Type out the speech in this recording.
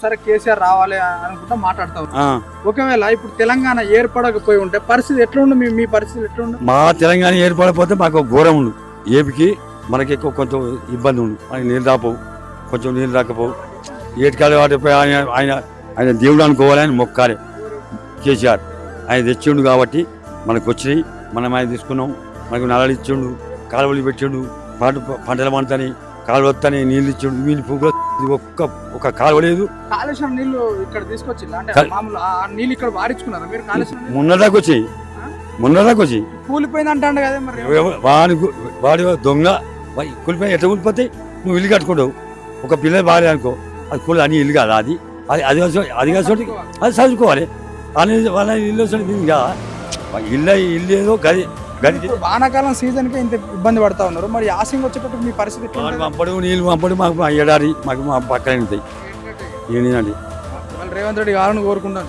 సరే కేసీఆర్ రావాలి అనుకుంటా మాట్లాడతాం. ఒకవేళ ఇప్పుడు తెలంగాణ ఏర్పడకపోయి ఉంటే పరిస్థితి ఎట్లా ఉండు? మీ పరిస్థితి ఎట్లా ఉండు? మా తెలంగాణ ఏర్పడకపోతే మాకు ఘోరం ఉండు. ఏపికి మనకి ఎక్కువ కొంచెం ఇబ్బంది ఉండు. ఆయన నీళ్ళు రాపోవు, కొంచెం నీళ్ళు రాకపోవు. ఏటికాలి వాటిపై ఆయన దేవుడు అనుకోవాలని మొక్కాలి. కేసీఆర్ ఆయన తెచ్చిండు కాబట్టి మనకు వచ్చినాయి. మనం ఆయన తీసుకున్నాం. మనకు నల్లలు ఇచ్చిండు, కాలువలు పెట్టిండు, పంటలు పండుతాయి, కాలువ వస్తాయి, నీళ్ళు ఇచ్చిండు. వీళ్ళు పువ్వులు ఒక కాలువ లేదు. కాళేశ్వరం నీళ్లు ఇక్కడ తీసుకొచ్చింది అంటే మామూలు నీళ్ళు ఇక్కడ వాడించుకున్నారా మీరు? కాళేశ్వరం మొన్నదాకా వచ్చి కూలిపోయింది అంటాడు కదా మరి. వాడి దొంగ కూలిపోయి ఎట్లా కూలిపోతాయి? నువ్వు ఇల్లు కట్టుకుంటావు, ఒక పిల్లలు బాగాలే అనుకో, అది కూలి అని ఇల్లు కాదు. అది అది అది కాదు, అది చదువుకోవాలి. వాళ్ళ ఇల్లు ఇల్లు ఏదో గది గది. వానాకాలం సీజన్ కి ఇంత ఇబ్బంది పడతా ఉన్నారు. మరి యాసింగ్ వచ్చేటప్పుడు మీ పరిస్థితి పంపడు, నీళ్ళు పంపడు, మాకు ఎడారి మాకు మా పక్కన ఏంటండి రేవంత్ రెడ్డి కావాలని కోరుకుంటాను.